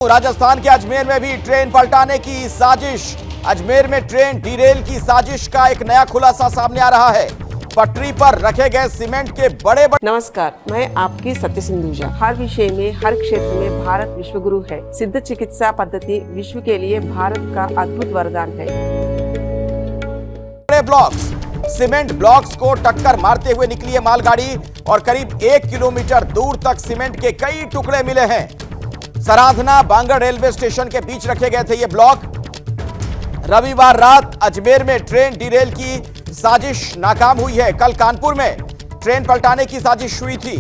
राजस्थान के अजमेर में भी ट्रेन पलटाने की साजिश। अजमेर में ट्रेन डिरेल की साजिश का एक नया खुलासा सामने आ रहा है। पटरी पर रखे गए सीमेंट के बड़े बड़े। नमस्कार, मैं आपकी सत्य सिंधुजा। हर विषय में, हर क्षेत्र में भारत विश्वगुरु है। सिद्ध चिकित्सा पद्धति विश्व के लिए भारत का अद्भुत वरदान है। बड़े ब्लॉक्स, सीमेंट ब्लॉक्स को टक्कर मारते हुए निकली है मालगाड़ी और करीब 1 किलोमीटर दूर तक सीमेंट के कई टुकड़े मिले हैं। सराधना बांगड़ रेलवे स्टेशन के बीच रखे गए थे ये ब्लॉक। रविवार रात अजमेर में ट्रेन डिरेल की साजिश नाकाम हुई है। कल कानपुर में ट्रेन पलटाने की साजिश हुई थी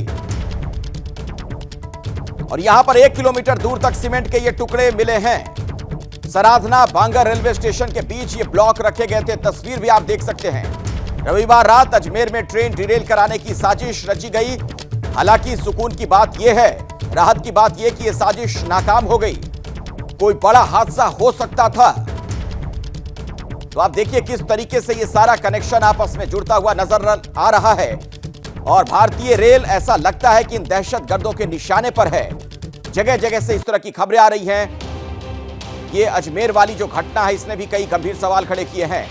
और यहां पर 1 किलोमीटर दूर तक सीमेंट के ये टुकड़े मिले हैं। सराधना बांगड़ रेलवे स्टेशन के बीच ये ब्लॉक रखे गए थे। तस्वीर भी आप देख सकते हैं। रविवार रात अजमेर में ट्रेन डिरेल कराने की साजिश रची गई। हालांकि सुकून की बात यह है, राहत की बात यह कि यह साजिश नाकाम हो गई। कोई बड़ा हादसा हो सकता था। तो आप देखिए किस तरीके से यह सारा कनेक्शन आपस में जुड़ता हुआ नजर आ रहा है और भारतीय रेल ऐसा लगता है कि इन दहशतगर्दों के निशाने पर है। जगह जगह से इस तरह की खबरें आ रही हैं। ये अजमेर वाली जो घटना है, इसने भी कई गंभीर सवाल खड़े किए हैं।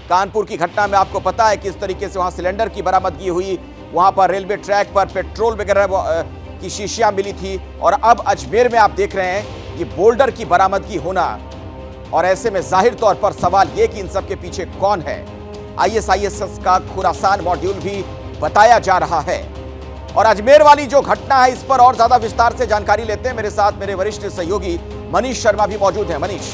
कानपुर की घटना में आपको पता है किस तरीके से वहां सिलेंडर की बरामदगी हुई, वहां पर रेलवे ट्रैक पर पेट्रोल वगैरह की शीशियां मिली थी और अब अजमेर में आप देख रहे हैं ये बोल्डर की बरामदगी होना। और ऐसे में जाहिर तौर पर सवाल ये कि इन सब के पीछे कौन है। ISIS का खुरासान मॉड्यूल भी बताया जा रहा है। और अजमेर वाली जो घटना है, इस पर और ज्यादा विस्तार से जानकारी लेते हैं। मेरे साथ मेरे वरिष्ठ सहयोगी मनीष शर्मा भी मौजूद हैं। मनीष।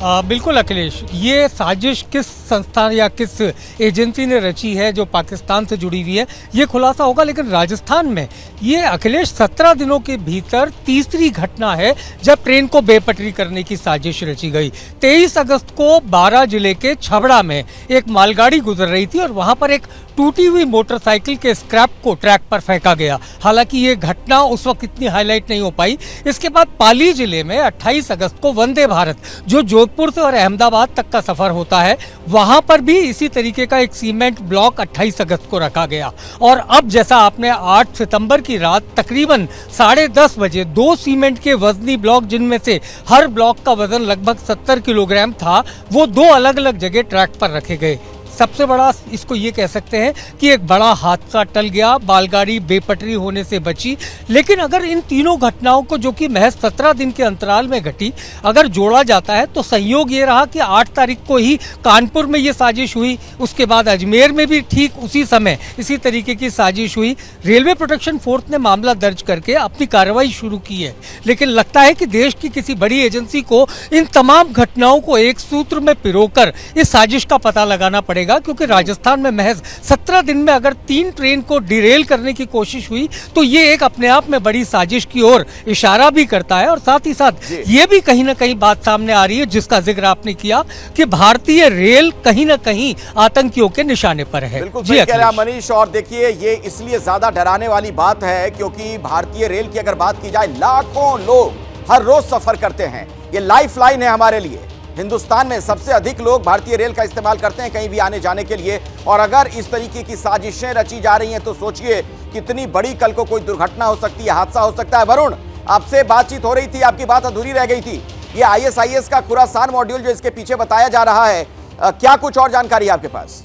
बिल्कुल अखिलेश, ये साजिश किस संस्थान या किस एजेंसी ने रची है जो पाकिस्तान से जुड़ी हुई है, ये खुलासा होगा। लेकिन राजस्थान में ये अखिलेश 17 दिनों के भीतर तीसरी घटना है जब ट्रेन को बेपटरी करने की साजिश रची गई। 23 अगस्त को 12 जिले के छबड़ा में एक मालगाड़ी गुजर रही थी और वहां पर एक टूटी हुई मोटरसाइकिल के स्क्रैप को ट्रैक पर फेंका गया। हालांकि ये घटना उस वक्त इतनी हाईलाइट नहीं हो पाई। इसके बाद पाली जिले में 28 अगस्त को वंदे भारत जो जोधपुर से और अहमदाबाद तक का सफर होता है, वहां पर भी इसी तरीके का एक सीमेंट ब्लॉक 28 अगस्त को रखा गया। और अब जैसा आपने 8 सितंबर की रात तकरीबन 10:30 बजे 2 सीमेंट के वजनी ब्लॉक, जिनमें से हर ब्लॉक का वजन लगभग 70 किलोग्राम था, वो 2 अलग अलग जगह ट्रैक पर रखे गए। सबसे बड़ा इसको ये कह सकते हैं कि एक बड़ा हादसा टल गया, मालगाड़ी बेपटरी होने से बची। लेकिन अगर इन तीनों घटनाओं को, जो कि महज 17 दिन के अंतराल में घटी, अगर जोड़ा जाता है तो संयोग ये रहा कि 8 तारीख को ही कानपुर में ये साजिश हुई। उसके बाद अजमेर में भी ठीक उसी समय इसी तरीके की साजिश हुई। रेलवे प्रोटेक्शन फोर्स ने मामला दर्ज करके अपनी कार्रवाई शुरू की है। लेकिन लगता है कि देश की किसी बड़ी एजेंसी को इन तमाम घटनाओं को एक सूत्र में पिरोकर इस साजिश का पता लगाना पड़ेगा, क्योंकि राजस्थान में महज 17 दिन में अगर 3 ट्रेन को डिरेल करने की कोशिश हुई तो ये एक अपने आप में बड़ी साजिश की ओर इशारा भी करता है। और साथ ही साथ ये भी कहीं ना कहीं बात सामने आ रही है, जिसका जिक्र आपने किया, कि भारतीय रेल कहीं ना कहीं आतंकियों के निशाने पर है। बिल्कुल सही कह रहा है मनीष। और देखिए, ये इसलिए ज्यादा डराने वाली बात है क्योंकि भारतीय रेल की अगर बात की जाए, लाखों लोग हर रोज सफर करते हैं। ये लाइफ लाइन है हमारे लिए। हिंदुस्तान में सबसे अधिक लोग भारतीय रेल का इस्तेमाल करते हैं कहीं भी आने जाने के लिए। और अगर इस तरीके की साजिशें रची जा रही हैं तो सोचिए कितनी बड़ी कल को कोई दुर्घटना हो सकती है, हादसा हो सकता है। वरुण, आपसे बातचीत हो रही थी, आपकी बात अधूरी रह गई थी। ये ISIS का खुरासान मॉड्यूल जो इसके पीछे बताया जा रहा है, क्या कुछ और जानकारी है आपके पास?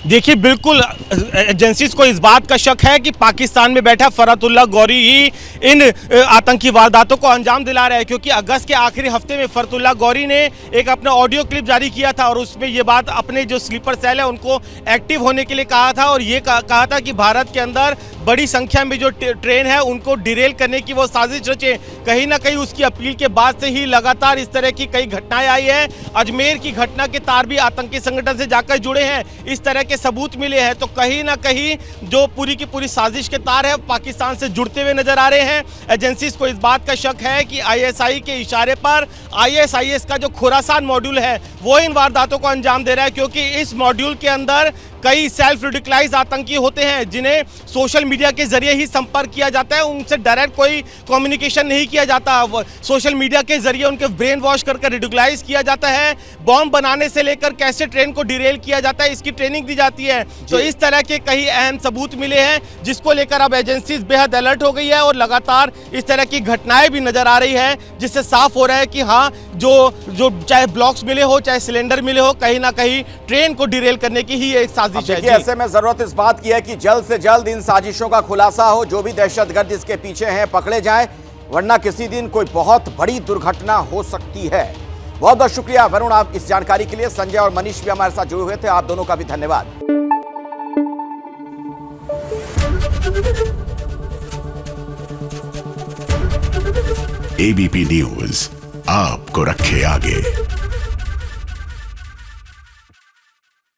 देखिए, बिल्कुल एजेंसीज को इस बात का शक है कि पाकिस्तान में बैठा फरतुल्ला गौरी ही इन आतंकी वारदातों को अंजाम दिला रहा है। क्योंकि अगस्त के आखिरी हफ्ते में फरतुल्ला गौरी ने एक अपना ऑडियो क्लिप जारी किया था और उसमें ये बात अपने जो स्लीपर सेल है उनको एक्टिव होने के लिए कहा था और ये कहा था कि भारत के अंदर बड़ी संख्या में जो ट्रेन है उनको डिरेल करने की वो साजिश रचे। कहीं ना कहीं उसकी अपील के बाद से ही लगातार इस तरह की कई घटनाएं आई हैं। अजमेर की घटना के तार भी आतंकी संगठन से जाकर जुड़े हैं, इस तरह के सबूत मिले हैं। तो कहीं ना कहीं जो पूरी की पूरी साजिश के तार है पाकिस्तान से जुड़ते हुए नजर आ रहे हैं। एजेंसीज को इस बात का शक है कि ISI के इशारे पर ISIS का जो खुरासान मॉड्यूल है वो इन वारदातों को अंजाम दे रहा है, क्योंकि इस मॉड्यूल के अंदर कई सेल्फ रिडिकुलाइज आतंकी होते हैं जिन्हें सोशल मीडिया के जरिए ही संपर्क किया जाता है, उनसे डायरेक्ट कोई कम्युनिकेशन नहीं किया जाता। सोशल मीडिया के जरिए उनके ब्रेन वॉश करके रिडिकुलाइज किया जाता है। बॉम्ब बनाने से लेकर कैसे ट्रेन को डिरेल किया जाता है इसकी ट्रेनिंग दी जाती है। तो इस तरह के कई अहम सबूत मिले हैं जिसको लेकर अब एजेंसी बेहद अलर्ट हो गई है और लगातार इस तरह की घटनाएं भी नजर आ रही है, जिससे साफ हो रहा है कि हाँ, जो चाहे ब्लॉक्स मिले हो चाहे सिलेंडर मिले हो, कहीं ना कहीं ट्रेन को डिरेल करने की ही एक साजिश है। ऐसे में जरूरत इस बात की है कि जल्द से जल्द इन साजिशों का खुलासा हो, जो भी दहशतगर्द इसके पीछे हैं पकड़े जाएं, वरना किसी दिन कोई बहुत बड़ी दुर्घटना हो सकती है। बहुत बहुत शुक्रिया वरुण, आप इस जानकारी के लिए। संजय और मनीष भी हमारे साथ जुड़े हुए थे, आप दोनों का भी धन्यवाद। एबीपी न्यूज आपको रखे आगे।